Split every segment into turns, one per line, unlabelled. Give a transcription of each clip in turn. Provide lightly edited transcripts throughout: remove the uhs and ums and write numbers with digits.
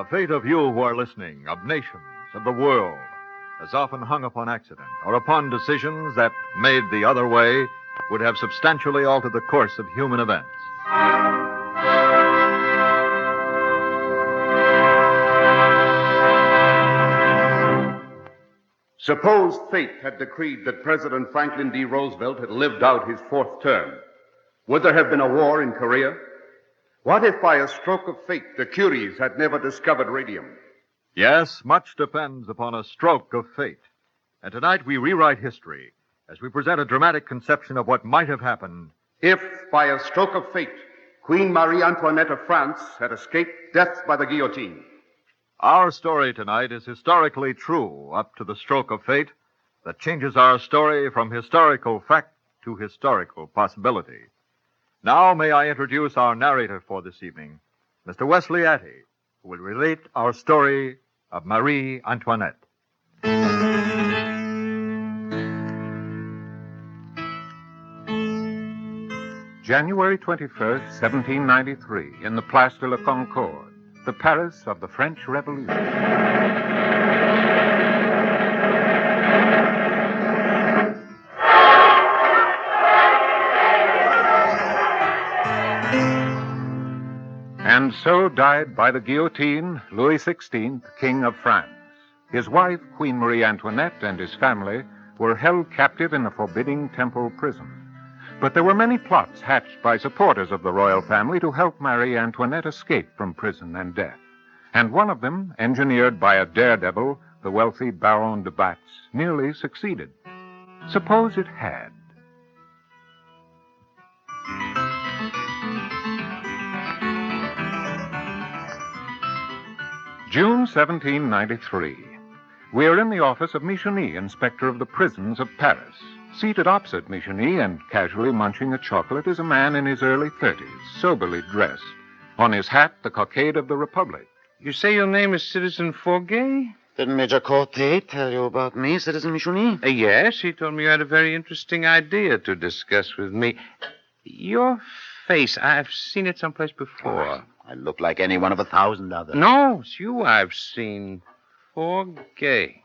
fate of you who are listening, of nations, of the world, has often hung upon accident or upon decisions that, made the other way, would have substantially altered the course of human events.
Suppose fate had decreed that President Franklin D. Roosevelt had lived out his fourth term. Would there have been a war in Korea? What if by a stroke of fate the Curies had never discovered radium?
Yes, much depends upon a stroke of fate. And tonight we rewrite history as we present a dramatic conception of what might have happened
If, by a stroke of fate, Queen Marie Antoinette of France had escaped death by the guillotine.
Our story tonight is historically true up to the stroke of fate that changes our story from historical fact to historical possibility. Now may I introduce our narrator for this evening, Mr. Wesley Atty, who will relate our story of Marie Antoinette.
January 21st, 1793, in the Place de la Concorde, the Paris of the French Revolution. And so died by the guillotine Louis XVI, King of France. His wife, Queen Marie Antoinette, and his family were held captive in a forbidding Temple prison. But there were many plots hatched by supporters of the royal family to help Marie Antoinette escape from prison and death. And one of them, engineered by a daredevil, the wealthy Baron de Batz, nearly succeeded. Suppose it had. June 1793. We are in the office of Michony, inspector of the prisons of Paris. Seated opposite Michony and casually munching a chocolate is a man in his early 30s, soberly dressed. On his hat, the cockade of the Republic.
You say your name is Citizen Forgay?
Didn't Major Corte tell you about me, Citizen Michony?
Yes, he told me you had a very interesting idea to discuss with me. Your face, I've seen it someplace before.
I look like any one of 1,000 others.
No, it's you I've seen. Forgay.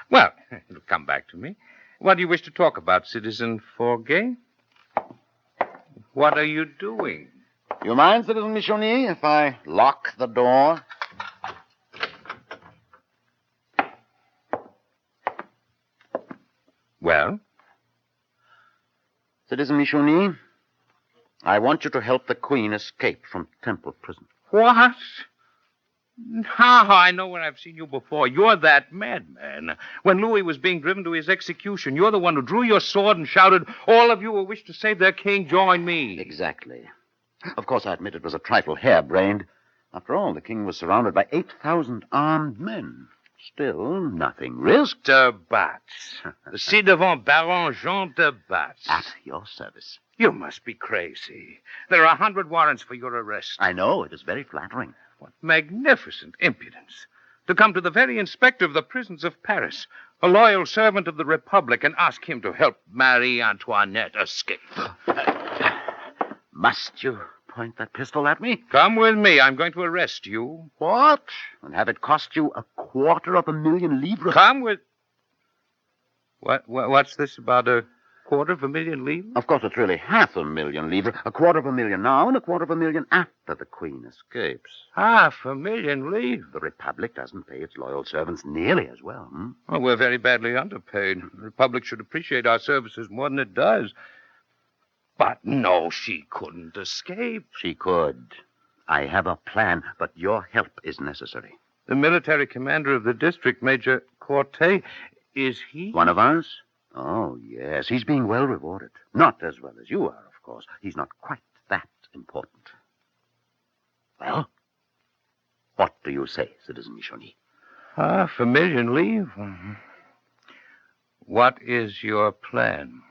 Well, it'll come back to me. What do you wish to talk about, Citizen Forgay? What are you doing?
You mind, Citizen Michony, if I lock the door?
Well?
Citizen Michony, I want you to help the Queen escape from Temple prison.
What? Now I know where I've seen you before. You're that madman. When Louis was being driven to his execution, you're the one who drew your sword and shouted, "All of you who wish to save their king, join me."
Exactly. Of course, I admit it was a trifle harebrained. After all, the king was surrounded by 8,000 armed men. Still, nothing risked.
De Batz. The ci-devant Baron Jean de Batz.
At your service.
You must be crazy. There are 100 warrants for your arrest.
I know. It is very flattering.
What magnificent impudence. To come to the very inspector of the prisons of Paris, a loyal servant of the Republic, and ask him to help Marie Antoinette escape.
Must you point that pistol at me?
Come with me. I'm going to arrest you.
What? And have it cost you 250,000 livres?
Come with... What's this about 250,000 livres?
Of course, it's really 500,000 livres. 250,000 now and 250,000 after the Queen escapes.
500,000 livres?
The Republic doesn't pay its loyal servants nearly as well.
Well, we're very badly underpaid. The Republic should appreciate our services more than it does. But no, she couldn't escape.
She could. I have a plan, but your help is necessary.
The military commander of the district, Major Corte, is he?
One of ours? Oh, yes. He's being well rewarded. Not as well as you are, of course. He's not quite that important. Well, what do you say, Citizen Michony?
500,000 livres? What is your plan?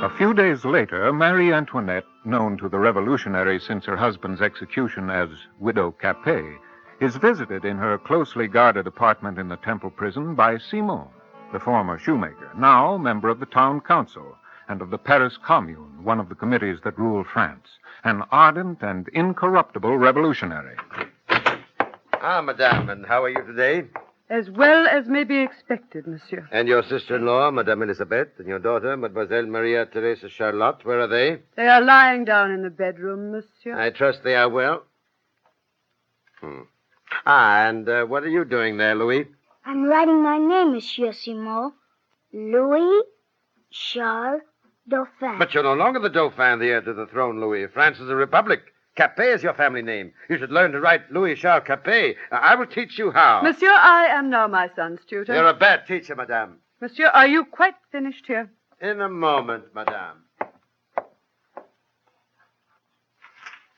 A few days later, Marie Antoinette, known to the revolutionaries since her husband's execution as Widow Capet, is visited in her closely guarded apartment in the Temple prison by Simon, the former shoemaker, now member of the town council, and of the Paris Commune, one of the committees that rule France. An ardent and incorruptible revolutionary.
Ah, madame, and how are you today?
As well as may be expected, monsieur.
And your sister-in-law, Madame Elisabeth, and your daughter, Mademoiselle Maria Theresa Charlotte, where are they?
They are lying down in the bedroom, monsieur.
I trust they are well. Ah, and what are you doing there, Louis?
I'm writing my name, Monsieur Simon. Louis Charles Dauphin.
But you're no longer the Dauphin, the heir to the throne, Louis. France is a republic. Capet is your family name. You should learn to write Louis Charles Capet. I will teach you how.
Monsieur, I am now my son's tutor.
You're a bad teacher, madame.
Monsieur, are you quite finished here?
In a moment, madame.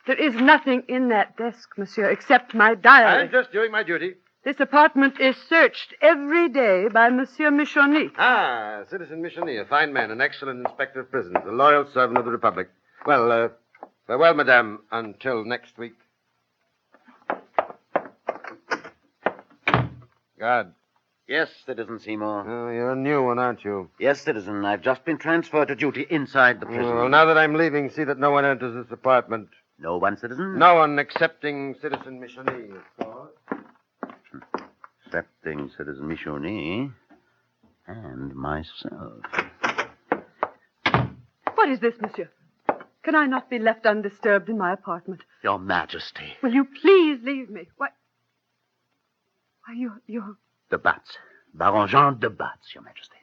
There is nothing in that desk, monsieur, except my diary.
I'm just doing my duty.
This apartment is searched every day by Monsieur Michonny.
Ah, Citizen Michonny, a fine man, an excellent inspector of prisons, a loyal servant of the Republic. Well, farewell, madame, until next week. Guard.
Yes, Citizen Seymour.
Oh, you're a new one, aren't you?
Yes, Citizen. I've just been transferred to duty inside the prison.
Well, now that I'm leaving, see that no one enters this apartment.
No one, Citizen?
No one excepting Citizen Michonny, of course.
Excepting Citizen Michonny and myself.
What is this, monsieur? Can I not be left undisturbed in my apartment?
Your Majesty.
Will you please leave me? Why, you're...
De Batz. Baron Jean de Batz, Your Majesty.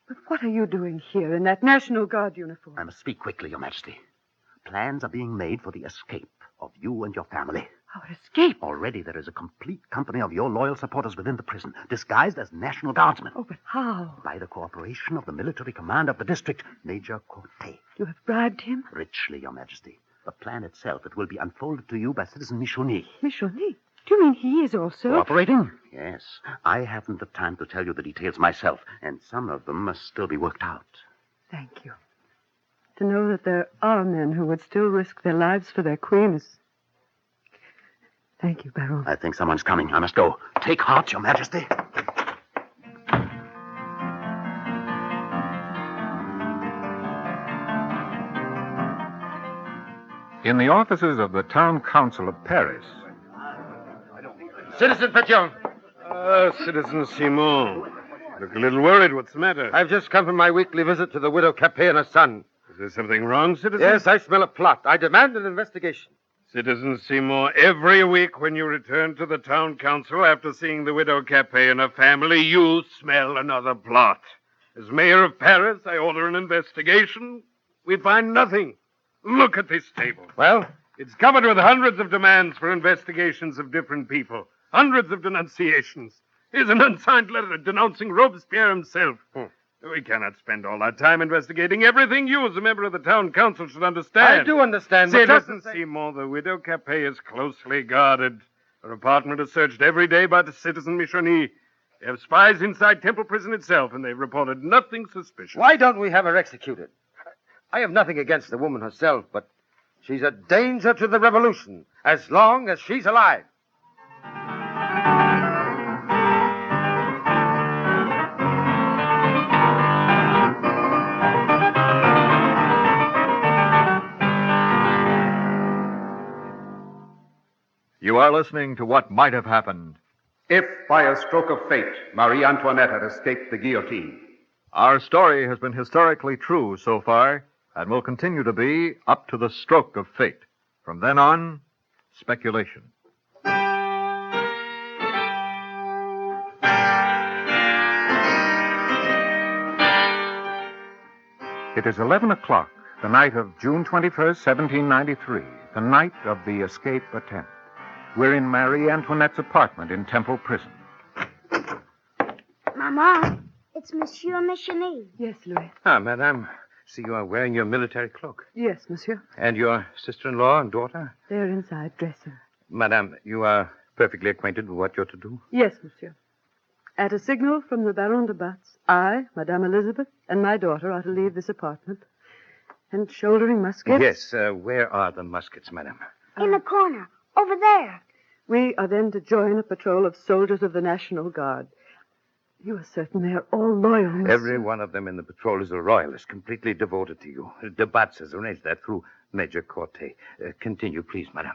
But what are you doing here in that National Guard uniform?
I must speak quickly, Your Majesty. Plans are being made for the escape of you and your family.
Our escape?
Already there is a complete company of your loyal supporters within the prison, disguised as National Guardsmen.
Oh, but how?
By the cooperation of the military command of the district, Major Corte.
You have bribed him?
Richly, Your Majesty. The plan itself, it will be unfolded to you by Citizen Michonny.
Michonny? Do you mean he is also...
Cooperating? Yes. I haven't the time to tell you the details myself, and some of them must still be worked out.
Thank you. To know that there are men who would still risk their lives for their queen is... Thank you, Baron.
I think someone's coming. I must go. Take heart, Your Majesty.
In the offices of the Town Council of Paris.
Citizen Petion.
Citizen Simon. Look a little worried. What's the matter?
I've just come from my weekly visit to the widow Capet and her son.
Is there something wrong, citizen?
Yes, I smell a plot. I demand an investigation.
Citizen Seymour, every week when you return to the town council after seeing the widow Capet and her family, you smell another plot. As mayor of Paris, I order an investigation. We find nothing. Look at this table.
Well?
It's covered with hundreds of demands for investigations of different people. Hundreds of denunciations. Here's an unsigned letter denouncing Robespierre himself. We cannot spend all our time investigating everything. You, as a member of the town council, should understand.
I do understand.
Citizen Seymour, the widow Capet is closely guarded. Her apartment is searched every day by the Citizen Michonny. They have spies inside Temple Prison itself, and they've reported nothing suspicious.
Why don't we have her executed? I have nothing against the woman herself, but she's a danger to the revolution as long as she's alive.
You are listening to What Might Have Happened.
If, by a stroke of fate, Marie Antoinette had escaped the guillotine.
Our story has been historically true so far and will continue to be up to the stroke of fate. From then on, speculation.
It is 11 o'clock, the night of June 21st, 1793, the night of the escape attempt. We're in Marie Antoinette's apartment in Temple Prison.
Mama, it's Monsieur Michonny.
Yes, Louis.
Ah, madame, see you are wearing your military cloak.
Yes, monsieur.
And your sister-in-law and daughter?
They're inside dressing.
Madame, you are perfectly acquainted with what you're to do?
Yes, monsieur. At a signal from the Baron de Batz, I, Madame Elizabeth, and my daughter are to leave this apartment. And shouldering muskets...
Yes, where are the muskets, madame?
In the corner, over there.
We are then to join a patrol of soldiers of the National Guard. You are certain they are all loyal, monsieur?
Every one of them in the patrol is a royalist, completely devoted to you. De Batz has arranged that through Major Corte. Continue, please, madame.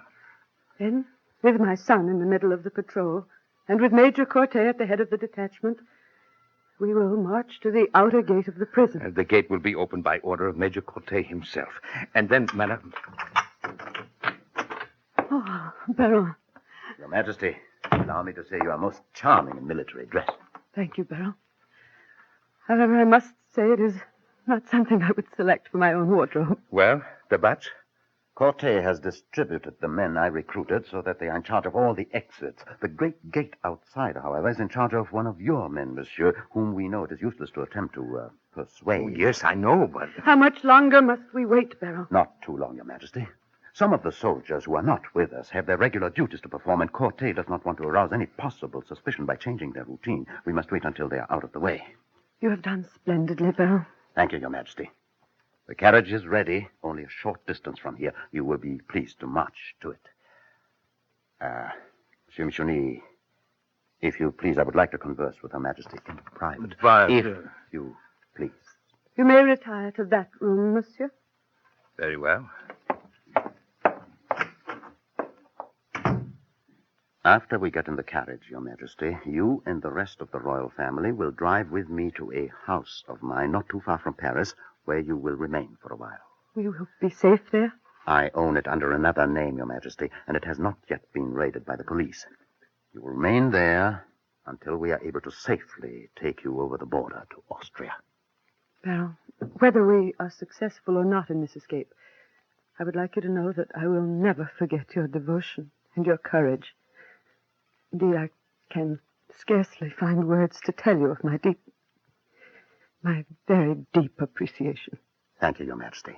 Then, with my son in the middle of the patrol, and with Major Corte at the head of the detachment, we will march to the outer gate of the prison.
The gate will be opened by order of Major Corte himself. And then, madame...
Oh, Baron.
Your Majesty, allow me to say you are most charming in military dress.
Thank you, Baron. However, I must say it is not something I would select for my own wardrobe.
Well, De Batz?
Corte has distributed the men I recruited so that they are in charge of all the exits. The great gate outside, however, is in charge of one of your men, monsieur, whom we know it is useless to attempt to persuade.
Oh, yes, I know, but...
How much longer must we wait, Baron?
Not too long, Your Majesty. Some of the soldiers who are not with us have their regular duties to perform, and Corte does not want to arouse any possible suspicion by changing their routine. We must wait until they are out of the way.
You have done splendidly, Baron.
Thank you, Your Majesty. The carriage is ready, only a short distance from here. You will be pleased to march to it. Monsieur Michonny, if you please, I would like to converse with Her Majesty in private.
But,
if you please.
You may retire to that room, monsieur.
Very well.
After we get in the carriage, Your Majesty, you and the rest of the royal family will drive with me to a house of mine not too far from Paris, where you will remain for a while.
You will be safe there?
I own it under another name, Your Majesty, and it has not yet been raided by the police. You will remain there until we are able to safely take you over the border to Austria.
Baron, whether we are successful or not in this escape, I would like you to know that I will never forget your devotion and your courage. Indeed, I can scarcely find words to tell you of my very deep appreciation.
Thank you, Your Majesty.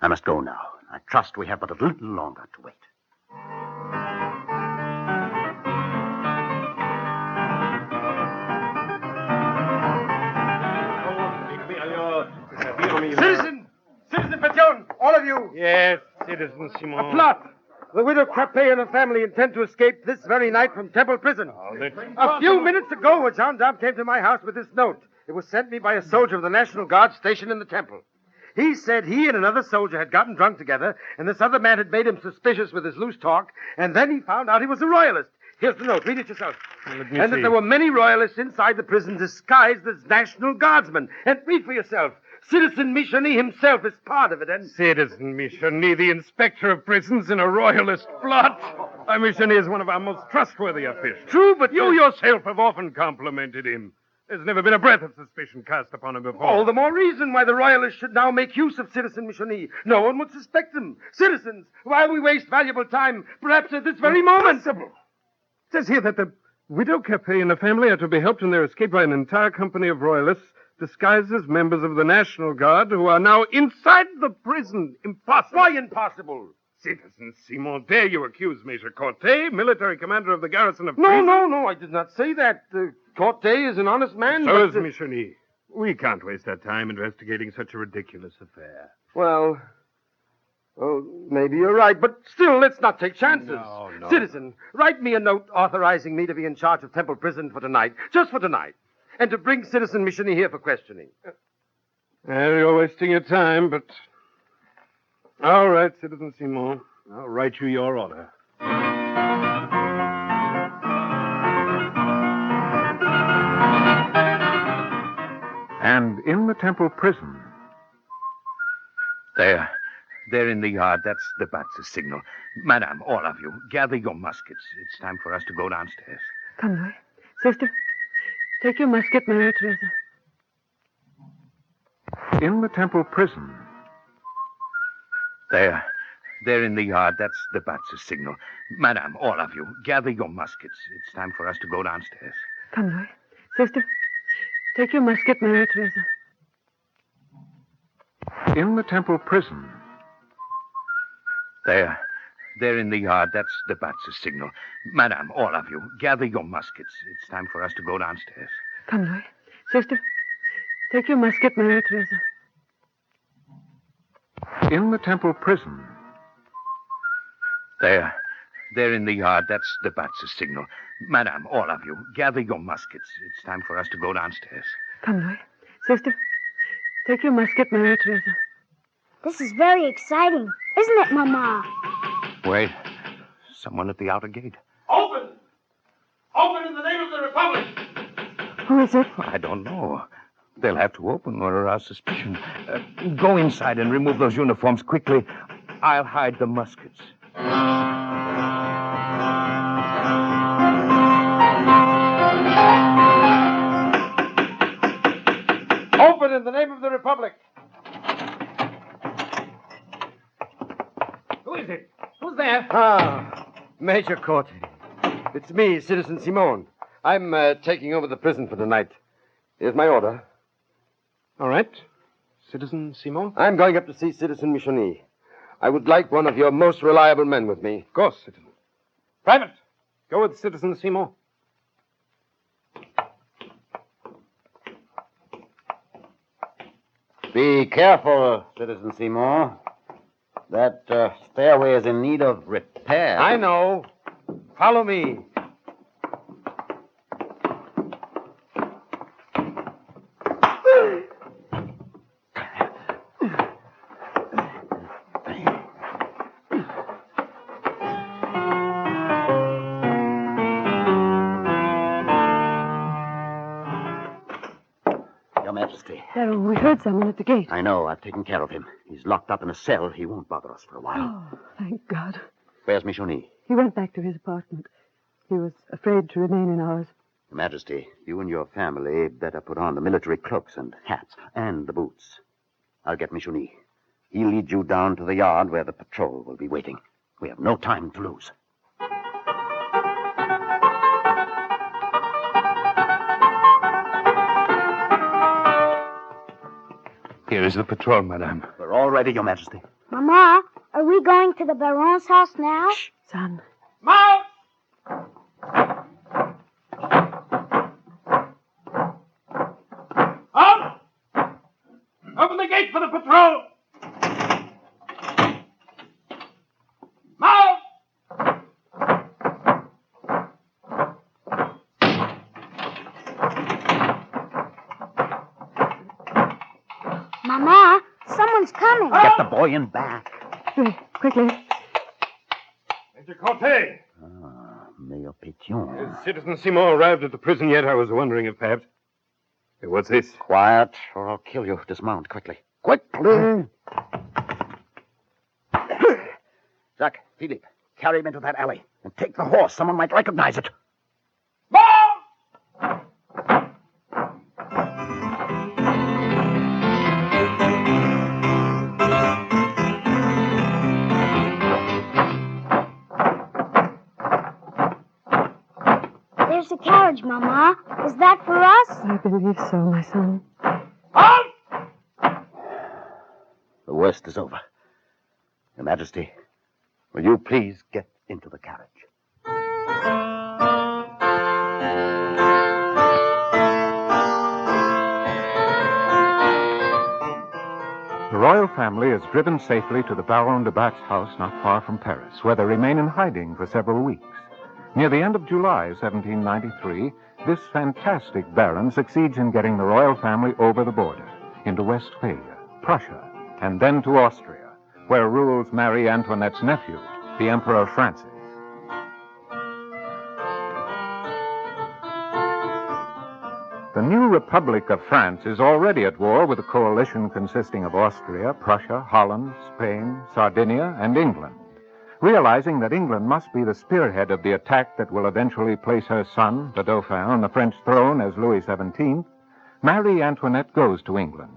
I must go now. I trust we have but a little longer to wait.
Citizen Petion, all of you.
Yes, Citizen Simon.
A plot. The widow Capet and her family intend to escape this very night from Temple Prison. A few minutes ago, a gendarme came to my house with this note. It was sent me by a soldier of the National Guard stationed in the temple. He said he and another soldier had gotten drunk together, and this other man had made him suspicious with his loose talk, and then he found out he was a royalist. Here's the note. Read it yourself.
Let me
And
see.
that there were many royalists inside the prison disguised as National Guardsmen. And read for yourself. Citizen Michonny himself is part of it, and...
Citizen Michonny, the inspector of prisons in a royalist plot. Michonny is one of our most trustworthy officials.
True, but
You yourself have often complimented him. There's never been a breath of suspicion cast upon him before.
All the more reason why the royalists should now make use of Citizen Michonny. No one would suspect them. Citizens, while we waste valuable time, perhaps at this very moment...
Impossible. It says here that the widow Capet and her family are to be helped in their escape by an entire company of royalists disguised as members of the National Guard who are now inside the prison. Impossible.
Why impossible?
Citizen Simon, dare you accuse Major Corte, military commander of the garrison of
No,
prison?
no, I did not say that. Corte is an honest man,
So
but...
is Michonny. We can't waste our time investigating such a ridiculous affair.
Well, maybe you're right, but still, let's not take chances.
No.
Citizen, write me a note authorizing me to be in charge of Temple Prison for tonight, just for tonight, and to bring Citizen Michonny here for questioning.
Well, you're wasting your time, but... All right, Citizen Simon. I'll write you your order. And in the temple prison...
There in the yard. That's the Batz's signal. Madame, all of you, gather your muskets. It's time for us to go downstairs.
Come, Louis. Sister, take your musket, Maria Teresa.
In the temple prison,
There in the yard. That's the Batz's signal. Madame, all of you, gather your muskets. It's time for us to go downstairs.
Come, Louis. Sister, take your musket, Maria Teresa.
in the temple prison,
There in the yard. That's the Batz's signal. Madame, all of you, gather your muskets. It's time for us to go downstairs.
Come, Louis. Sister, take your musket, Maria Teresa.
in the temple prison,
They're in the yard. That's the Bat's signal. Madame, all of you, gather your muskets. It's time for us to go downstairs.
Come, Louis. Sister, take your musket, Maria Teresa.
This is very exciting, isn't it, Mama?
Wait. Someone at the outer gate.
Open! Open in the name of the Republic!
Who is it?
I don't know. They'll have to open or arouse suspicion. Go inside and remove those uniforms quickly. I'll hide the muskets.
Open in the name of the Republic!
Who is it? Who's there?
Ah, Major Court. It's me, Citizen Simon. I'm taking over the prison for tonight. Here's my order.
All right. Citizen Simon?
I'm going up to see Citizen Michonny. I would like one of your most reliable men with me.
Of course, Citizen. Private, go with Citizen Simon.
Be careful, Citizen Seymour. That stairway is in need of repair.
I know. Follow me.
Your Majesty.
Darrow, we heard someone at the gate.
I know. I've taken care of him. He's locked up in a cell. He won't bother us for a while.
Oh, thank God.
Where's Michonny?
He went back to his apartment. He was afraid to remain in ours.
Your Majesty, you and your family better put on the military cloaks and hats and the boots. I'll get Michonny. He'll lead you down to the yard where the patrol will be waiting. We have no time to lose.
Here is the patrol, madame.
We're all ready, Your Majesty.
Mama, are we going to the Baron's house now?
Shh, son.
Mount! Out! Open the gate for the patrol! Mount!
Mama, someone's coming.
Get the boy in back.
Louis, quickly.
Major Corte!
Mayor Pétion.
Has Citizen Simon arrived at the prison yet? I was wondering if perhaps... Hey, what's this?
Quiet, or I'll kill you. Dismount quickly. Quickly! Jacques, Philippe, carry him into that alley. And take the horse. Someone might recognize it.
There's the carriage, Mama. Is that for us?
I believe so, my son.
The worst is over. Your Majesty, will you please get into the carriage?
The royal family is driven safely to the Baron de Bat's house not far from Paris, where they remain in hiding for several weeks. Near the end of July 1793, this fantastic baron succeeds in getting the royal family over the border into Westphalia, Prussia, and then to Austria, where rules Marie Antoinette's nephew, the Emperor Francis. The new Republic of France is already at war with a coalition consisting of Austria, Prussia, Holland, Spain, Sardinia, and England. Realizing that England must be the spearhead of the attack that will eventually place her son, the Dauphin, on the French throne as Louis XVII, Marie Antoinette goes to England,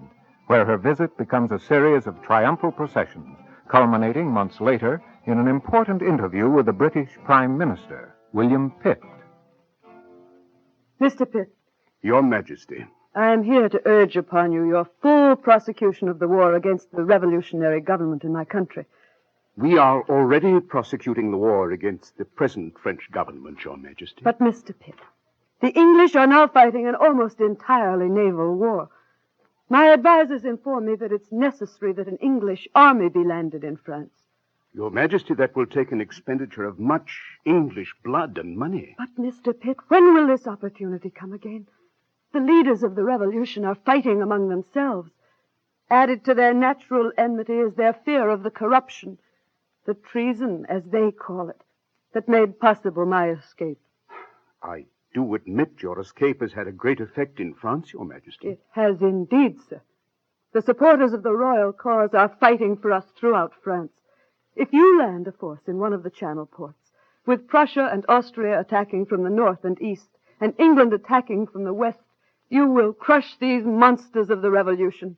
where her visit becomes a series of triumphal processions, culminating months later in an important interview with the British Prime Minister, William Pitt.
Mr. Pitt,
Your Majesty.
I am here to urge upon you your full prosecution of the war against the revolutionary government in my country.
We are already prosecuting the war against the present French government, Your Majesty.
But, Mr. Pitt, the English are now fighting an almost entirely naval war. My advisers inform me that it's necessary that an English army be landed in France.
Your Majesty, that will take an expenditure of much English blood and money.
But, Mr. Pitt, when will this opportunity come again? The leaders of the revolution are fighting among themselves. Added to their natural enmity is their fear of the corruption, the treason, as they call it, that made possible my escape.
I do admit your escape has had a great effect in France, Your Majesty.
It has indeed, sir. The supporters of the royal cause are fighting for us throughout France. If you land a force in one of the Channel ports, with Prussia and Austria attacking from the north and east, and England attacking from the west, you will crush these monsters of the revolution.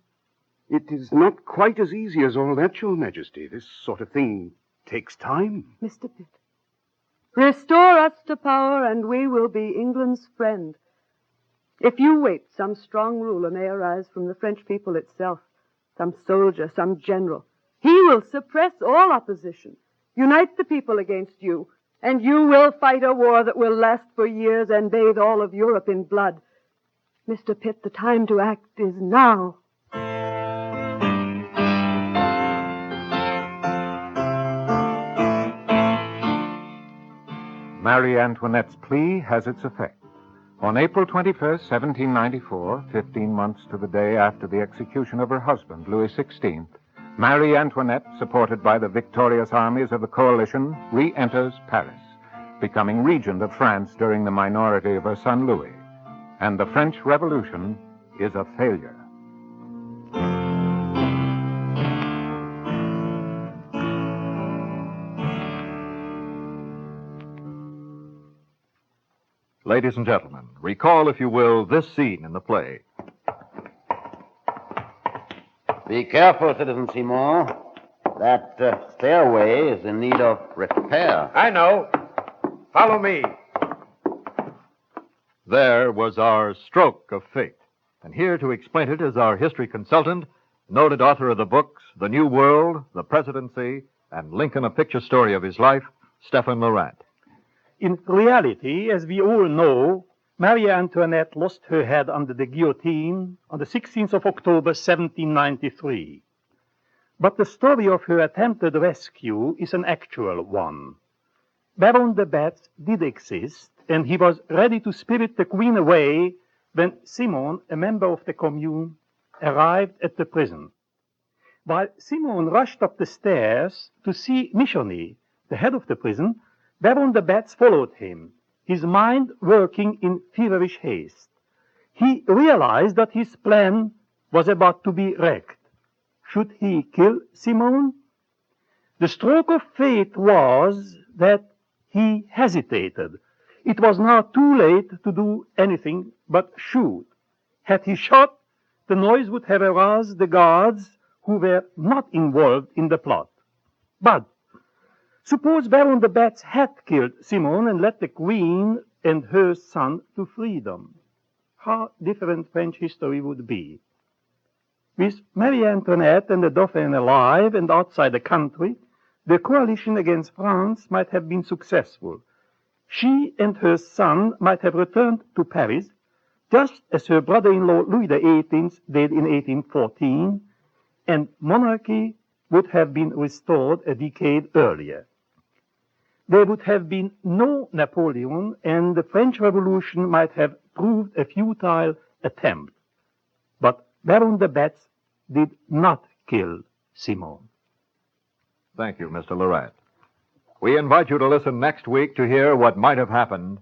It is not quite as easy as all that, Your Majesty. This sort of thing takes time.
Mr. Pitt, restore us to power, and we will be England's friend. If you wait, some strong ruler may arise from the French people itself, some soldier, some general. He will suppress all opposition, unite the people against you, and you will fight a war that will last for years and bathe all of Europe in blood. Mr. Pitt, the time to act is now.
Marie Antoinette's plea has its effect. On April 21st, 1794, 15 months to the day after the execution of her husband, Louis XVI, Marie Antoinette, supported by the victorious armies of the coalition, re-enters Paris, becoming regent of France during the minority of her son Louis. And the French Revolution is a failure.
Ladies and gentlemen, recall, if you will, this scene in the play.
Be careful, Citizen Simon. That stairway is in need of repair.
I know. Follow me.
There was our stroke of fate. And here to explain it is our history consultant, noted author of the books The New World, The Presidency, and Lincoln, a Picture Story of His Life, Stephen Laurent.
In reality, as we all know, Marie Antoinette lost her head under the guillotine on the 16th of October, 1793. But the story of her attempted rescue is an actual one. Baron de Batz did exist, and he was ready to spirit the queen away when Simon, a member of the commune, arrived at the prison. While Simon rushed up the stairs to see Michonnet, the head of the prison, Baron de Batz followed him, his mind working in feverish haste. He realized that his plan was about to be wrecked. Should he kill Simon? The stroke of fate was that he hesitated. It was now too late to do anything but shoot. Had he shot, the noise would have aroused the guards who were not involved in the plot. But suppose Baron de Batz had killed Simon and let the queen and her son to freedom. How different French history would be. With Marie Antoinette and the Dauphin alive and outside the country, the coalition against France might have been successful. She and her son might have returned to Paris, just as her brother-in-law Louis XVIII did in 1814, and monarchy would have been restored a decade earlier. There would have been no Napoleon, and the French Revolution might have proved a futile attempt. But Baron de Batz did not kill Simon.
Thank you, Mr. Laurent. We invite you to listen next week to hear what might have happened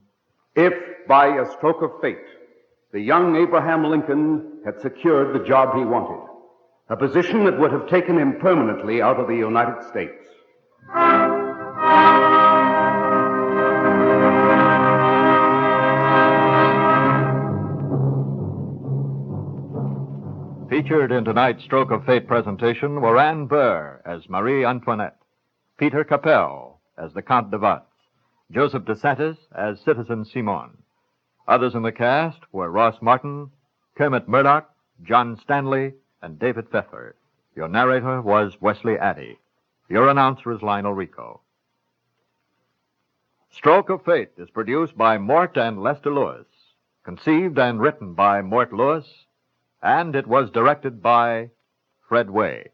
If, by a stroke of fate, the young Abraham Lincoln had secured the job he wanted, a position that would have taken him permanently out of the United States.
Featured in tonight's Stroke of Fate presentation were Anne Burr as Marie Antoinette, Peter Capel as the Count de Watts, Joseph de Santis as Citizen Simon. Others in the cast were Ross Martin, Kermit Murdoch, John Stanley, and David Pfeffer. Your narrator was Wesley Addy. Your announcer is Lionel Rico. Stroke of Fate is produced by Mort and Lester Lewis, conceived and written by Mort Lewis, and it was directed by Fred Way.